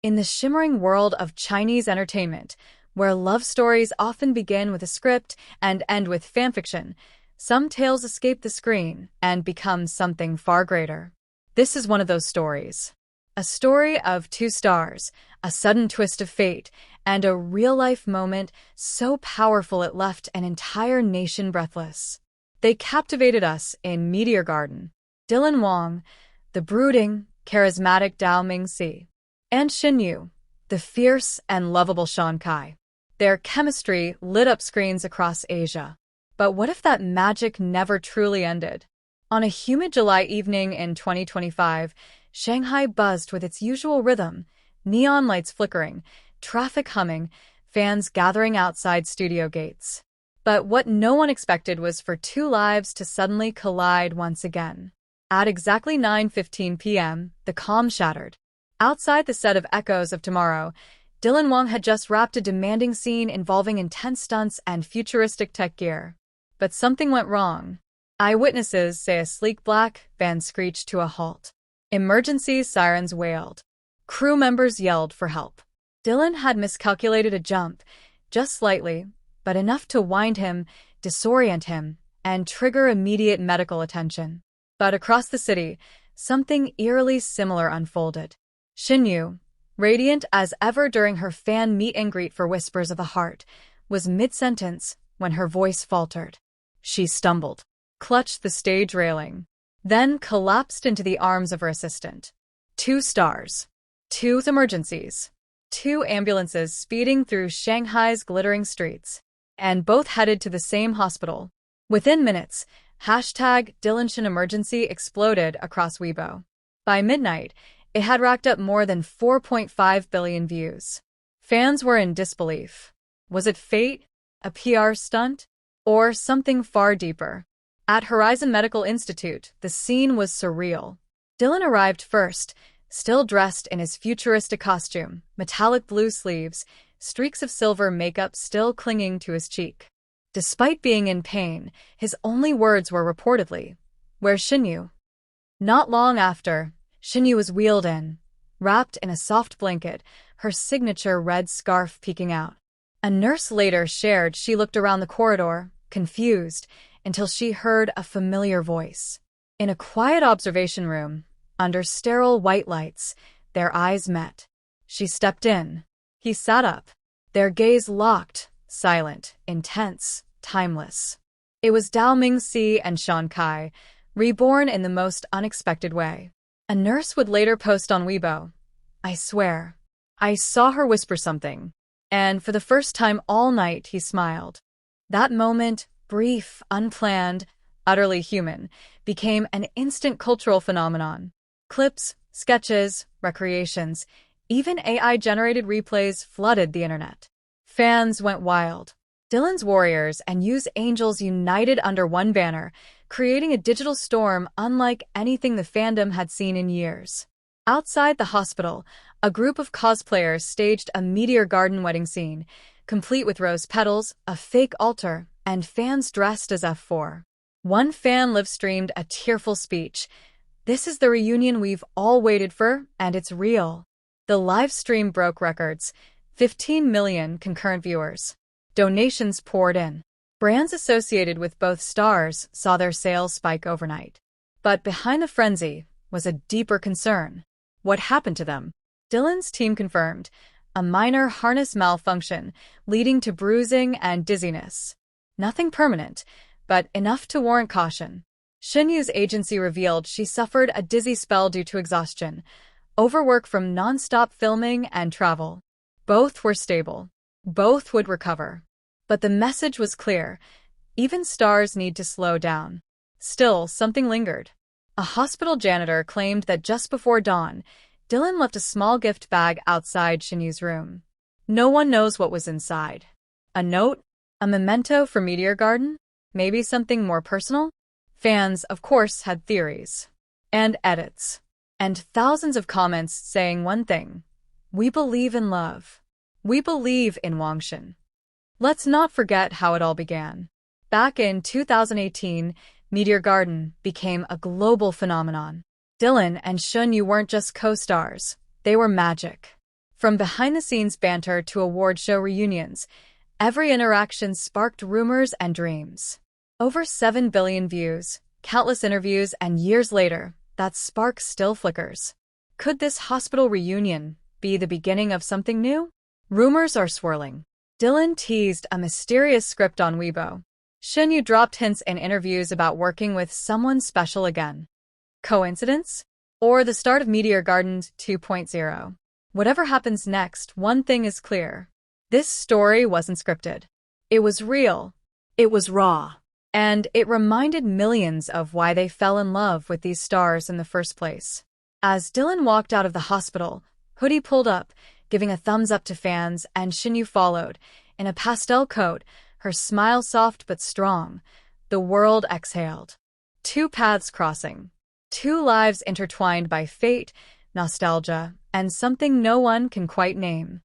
In the shimmering world of Chinese entertainment, where love stories often begin with a script and end with fanfiction, some tales escape the screen and become something far greater. This is one of those stories. A story of two stars, a sudden twist of fate, and a real-life moment so powerful it left an entire nation breathless. They captivated us in Meteor Garden. Dylan Wang, the brooding, charismatic Dao Mingxi, and Shen Yue, the fierce and lovable Shan Kai. Their chemistry lit up screens across Asia. But what if that magic never truly ended? On a humid July evening in 2025, Shanghai buzzed with its usual rhythm, neon lights flickering, traffic humming, fans gathering outside studio gates. But what no one expected was for two lives to suddenly collide once again. At exactly 9:15 p.m., the calm shattered. Outside the set of Echoes of Tomorrow, Dylan Wang had just wrapped a demanding scene involving intense stunts and futuristic tech gear. But something went wrong. Eyewitnesses say a sleek black van screeched to a halt. Emergencies sirens wailed. Crew members yelled for help. Dylan had miscalculated a jump, just slightly, but enough to wind him, disorient him, and trigger immediate medical attention. But across the city, something eerily similar unfolded. Shen Yue, radiant as ever during her fan meet and greet for Whispers of the Heart, was mid-sentence when her voice faltered. She stumbled, clutched the stage railing, then collapsed into the arms of her assistant. Two stars. Two emergencies. Two ambulances speeding through Shanghai's glittering streets. And both headed to the same hospital. Within minutes, #DylanShenEmergency exploded across Weibo. By midnight, it had racked up more than 4.5 billion views. Fans were in disbelief. Was it fate? A PR stunt? Or something far deeper? At Horizon Medical Institute, the scene was surreal. Dylan arrived first, still dressed in his futuristic costume, metallic blue sleeves, streaks of silver makeup still clinging to his cheek. Despite being in pain, his only words were reportedly, "Where's Shen Yue?" Not long after, Shen Yue was wheeled in, wrapped in a soft blanket, her signature red scarf peeking out. A nurse later shared she looked around the corridor, confused, until she heard a familiar voice. In a quiet observation room, under sterile white lights, their eyes met. She stepped in. He sat up. Their gaze locked, silent, intense, timeless. It was Dao Mingxi and Shan Kai, reborn in the most unexpected way. A nurse would later post on Weibo, "I swear, I saw her whisper something." And for the first time all night, he smiled. That moment, brief, unplanned, utterly human, became an instant cultural phenomenon. Clips, sketches, recreations, even AI-generated replays flooded the internet. Fans went wild. Dylan's warriors and Yu's angels united under one banner, creating a digital storm unlike anything the fandom had seen in years. Outside the hospital, a group of cosplayers staged a Meteor Garden wedding scene, complete with rose petals, a fake altar, and fans dressed as F4. One fan live-streamed a tearful speech. "This is the reunion we've all waited for, and it's real." The live stream broke records, 15 million concurrent viewers. Donations poured in. Brands associated with both stars saw their sales spike overnight. But behind the frenzy was a deeper concern. What happened to them? Dylan's team confirmed a minor harness malfunction leading to bruising and dizziness. Nothing permanent, but enough to warrant caution. Shen Yue's agency revealed she suffered a dizzy spell due to exhaustion, overwork from non-stop filming and travel. Both were stable. Both would recover. But the message was clear. Even stars need to slow down. Still, something lingered. A hospital janitor claimed that just before dawn, Dylan left a small gift bag outside Shen Yue's room. No one knows what was inside. A note? A memento for Meteor Garden? Maybe something more personal? Fans, of course, had theories. And edits. And thousands of comments saying one thing. We believe in love. We believe in Wangshen. Let's not forget how it all began. Back in 2018, Meteor Garden became a global phenomenon. Dylan and Shen Yue weren't just co-stars. They were magic. From behind-the-scenes banter to award show reunions, every interaction sparked rumors and dreams. Over 7 billion views, countless interviews, and years later, that spark still flickers. Could this hospital reunion be the beginning of something new? Rumors are swirling. Dylan teased a mysterious script on Weibo. Shen Yue dropped hints in interviews about working with someone special again. Coincidence? Or the start of Meteor Garden 2.0? Whatever happens next, one thing is clear. This story wasn't scripted. It was real. It was raw. And it reminded millions of why they fell in love with these stars in the first place. As Dylan walked out of the hospital, Hoodie pulled up, giving a thumbs up to fans, and Shen Yue followed. In a pastel coat, her smile soft but strong, the world exhaled. Two paths crossing. Two lives intertwined by fate, nostalgia, and something no one can quite name.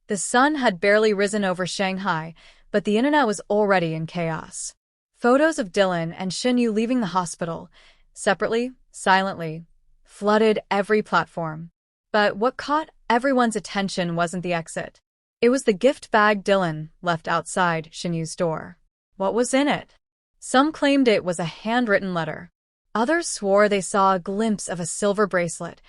The sun had barely risen over Shanghai, but the internet was already in chaos. Photos of Dylan and Shen Yue leaving the hospital, separately, silently, flooded every platform. But what caught everyone's attention wasn't the exit. It was the gift bag Dylan left outside Shen Yue's door. What was in it? Some claimed it was a handwritten letter. Others swore they saw a glimpse of a silver bracelet,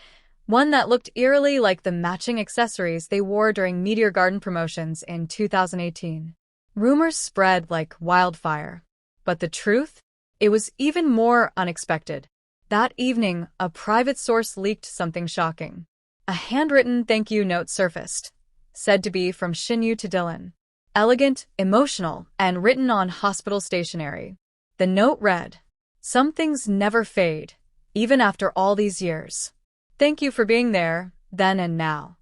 one that looked eerily like the matching accessories they wore during Meteor Garden promotions in 2018. Rumors spread like wildfire. But the truth? It was even more unexpected. That evening, a private source leaked something shocking. A handwritten thank you note surfaced, said to be from Shen Yue to Dylan. Elegant, emotional, and written on hospital stationery. The note read, "Some things never fade, even after all these years. Thank you for being there, then and now."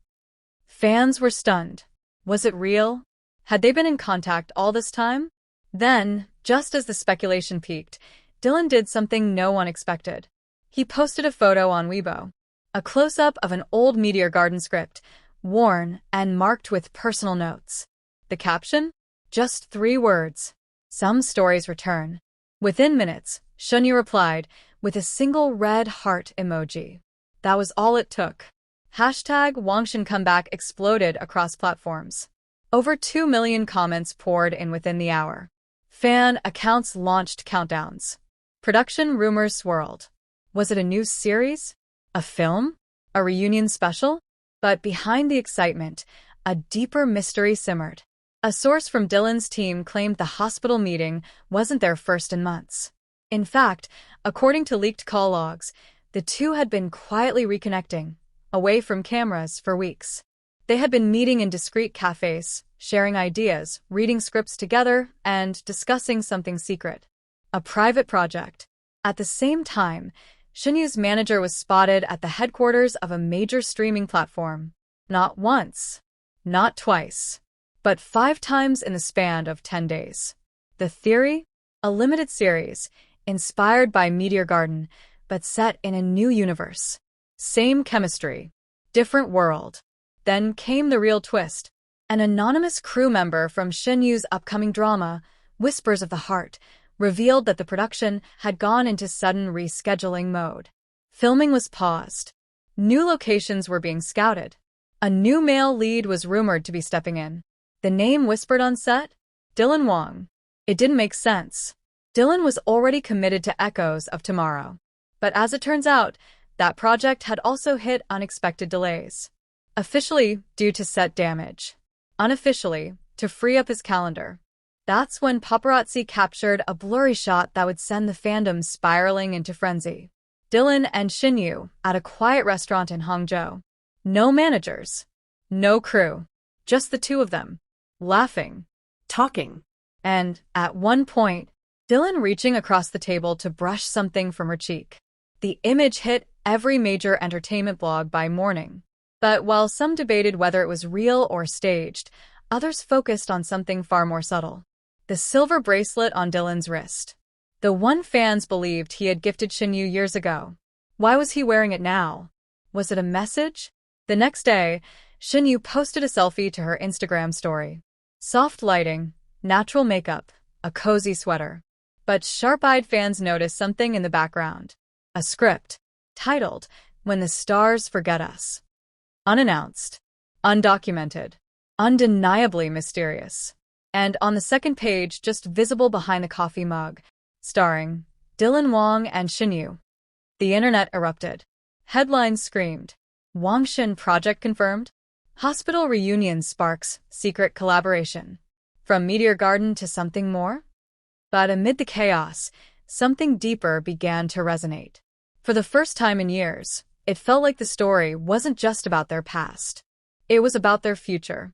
Fans were stunned. Was it real? Had they been in contact all this time? Then, just as the speculation peaked, Dylan did something no one expected. He posted a photo on Weibo. A close-up of an old Meteor Garden script, worn and marked with personal notes. The caption? Just 3 words. Some stories return. Within minutes, Shen Yue replied with a single red heart emoji. That was all it took. Hashtag Wangshan comeback exploded across platforms. Over 2 million comments poured in within the hour. Fan accounts launched countdowns. Production rumors swirled. Was it a new series? A film? A reunion special? But behind the excitement, a deeper mystery simmered. A source from Dylan's team claimed the hospital meeting wasn't their first in months. In fact, according to leaked call logs, the two had been quietly reconnecting, away from cameras for weeks. They had been meeting in discreet cafes, sharing ideas, reading scripts together, and discussing something secret. A private project. At the same time, Shen Yue's manager was spotted at the headquarters of a major streaming platform. Not once, not twice, but 5 times in the span of 10 days. The theory? A limited series, inspired by Meteor Garden, but set in a new universe. Same chemistry, different world. Then came the real twist. An anonymous crew member from Shen Yue's upcoming drama, Whispers of the Heart, revealed that the production had gone into sudden rescheduling mode. Filming was paused. New locations were being scouted. A new male lead was rumored to be stepping in. The name whispered on set? Dylan Wang. It didn't make sense. Dylan was already committed to Echoes of Tomorrow. But as it turns out, that project had also hit unexpected delays. Officially, due to set damage. Unofficially, to free up his calendar. That's when paparazzi captured a blurry shot that would send the fandom spiraling into frenzy. Dylan and Shen Yue at a quiet restaurant in Hangzhou. No managers. No crew. Just the two of them. Laughing. Talking. And, at one point, Dylan reaching across the table to brush something from her cheek. The image hit every major entertainment blog by morning. But while some debated whether it was real or staged, others focused on something far more subtle. The silver bracelet on Dylan's wrist. The one fans believed he had gifted Shen Yue years ago. Why was he wearing it now? Was it a message? The next day, Shen Yue posted a selfie to her Instagram story. Soft lighting, natural makeup, a cozy sweater. But sharp-eyed fans noticed something in the background. A script, titled, When the Stars Forget Us. Unannounced. Undocumented. Undeniably mysterious. And on the second page, just visible behind the coffee mug, starring Dylan Wang and Shen Yue. The internet erupted. Headlines screamed. Wang Shen project confirmed? Hospital reunion sparks secret collaboration. From Meteor Garden to something more? But amid the chaos, something deeper began to resonate. For the first time in years, it felt like the story wasn't just about their past. It was about their future.